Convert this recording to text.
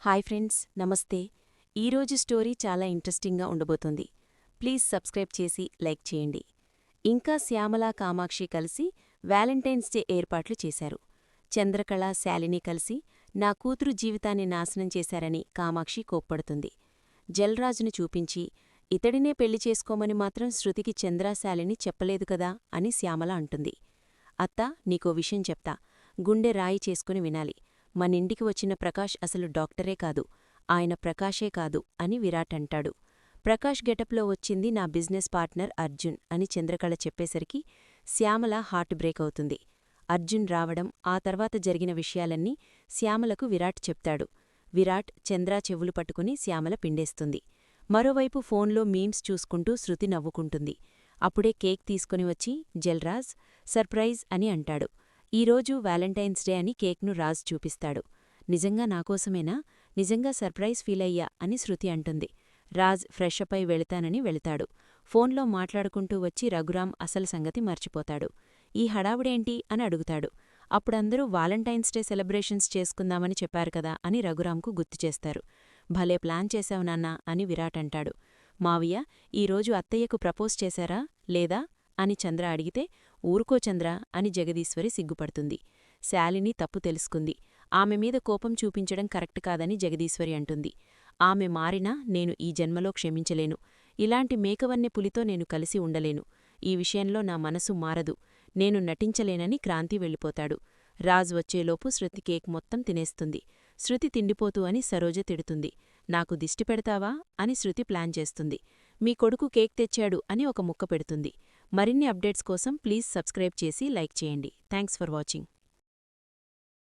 Hi friends, నమస్తే. ఈరోజు story చాలా ఇంట్రెస్టింగ్గా ఉండబోతోంది. ప్లీజ్ సబ్స్క్రైబ్ చేసి లైక్ చేయండి. ఇంకా శ్యామల, కామాక్షి కలిసి వ్యాలంటైన్స్ డే ఏర్పాట్లు చేశారు. చంద్రకళ, శాలిని కలిసి నా కూతురు జీవితాన్ని నాశనం చేశారని కామాక్షి కోప్పడుతుంది. జల్రాజుని చూపించి ఇతడినే పెళ్లి చేసుకోమని మాత్రం శృతికి చంద్ర, శాలిని చెప్పలేదు కదా అని శ్యామల అంటుంది. అత్తా, నీకో విషయం చెప్తా. గుండె రాయి చేసుకుని వినాలి. మనింటికి వచ్చిన ప్రకాష్ అసలు డాక్టరే కాదు, ఆయన ప్రకాశే కాదు అని విరాట్ అంటాడు. ప్రకాష్ గెటప్లో వచ్చింది నా బిజినెస్ పార్ట్నర్ అర్జున్ అని చంద్రకళ చెప్పేసరికి శ్యామల హార్ట్ బ్రేక్ అవుతుంది. అర్జున్ రావడం, ఆ తర్వాత జరిగిన విషయాలన్నీ శ్యామలకు విరాట్ చెప్తాడు. విరాట్, చంద్ర చెవులు పట్టుకుని శ్యామల పిండేస్తుంది. మరోవైపు ఫోన్లో మీమ్స్ చూసుకుంటూ శృతి నవ్వుకుంటుంది. అప్పుడే కేక్ తీసుకుని వచ్చి జల్రాజ్, సర్ప్రైజ్ అని అంటాడు. ఈరోజు వ్యాలంటైన్స్ డే అని కేక్ను రాజ్ చూపిస్తాడు. నిజంగా నాకోసమేనా? నిజంగా సర్ప్రైజ్ ఫీలయ్యా అని శృతి అంటుంది. రాజ్ ఫ్రెషప్ అయి వెళతానని వెళతాడు. ఫోన్లో మాట్లాడుకుంటూ వచ్చి రఘురాం అసలు సంగతి మర్చిపోతాడు. ఈ హడావుడేంటి అని అడుగుతాడు. అప్పుడందరూ వాలంటైన్స్ డే సెలబ్రేషన్స్ చేసుకుందామని చెప్పారు కదా అని రఘురాంకు గుర్తుచేస్తారు. భలే ప్లాన్ చేశావు నాన్నా అని విరాట్ అంటాడు. మావయ్య, ఈరోజు అత్తయ్యకు ప్రపోజ్ చేశారా లేదా అని చంద్ర అడిగితే, ఊరుకో చంద్ర అని జగదీశ్వరి సిగ్గుపడుతుంది. శాలిని తప్పు తెలుసుకుంది. ఆమె మీద కోపం చూపించడం కరెక్ట్ కాదని జగదీశ్వరి అంటుంది. ఆమె మారినా నేను ఈ జన్మలో క్షమించలేను. ఇలాంటి మేకవన్నె పులితో నేను కలిసి ఉండలేను. ఈ విషయంలో నా మనసు మారదు. నేను నటించలేనని క్రాంతి వెళ్ళిపోతాడు. రాజ్ వచ్చేలోపు శృతి కేక్ మొత్తం తినేస్తుంది. శృతి తిండిపోతూ అని సరోజ తిడుతుంది. నాకు దిష్టి పెడతావా అని శృతి ప్లాన్ చేస్తుంది. మీ కొడుకు కేక్ తెచ్చాడు అని ఒక ముక్క పెడుతుంది. మరిన్ని అప్డేట్స్ కోసం ప్లీజ్ సబ్స్క్రైబ్ చేసి లైక్ చేయండి. Thanks for watching.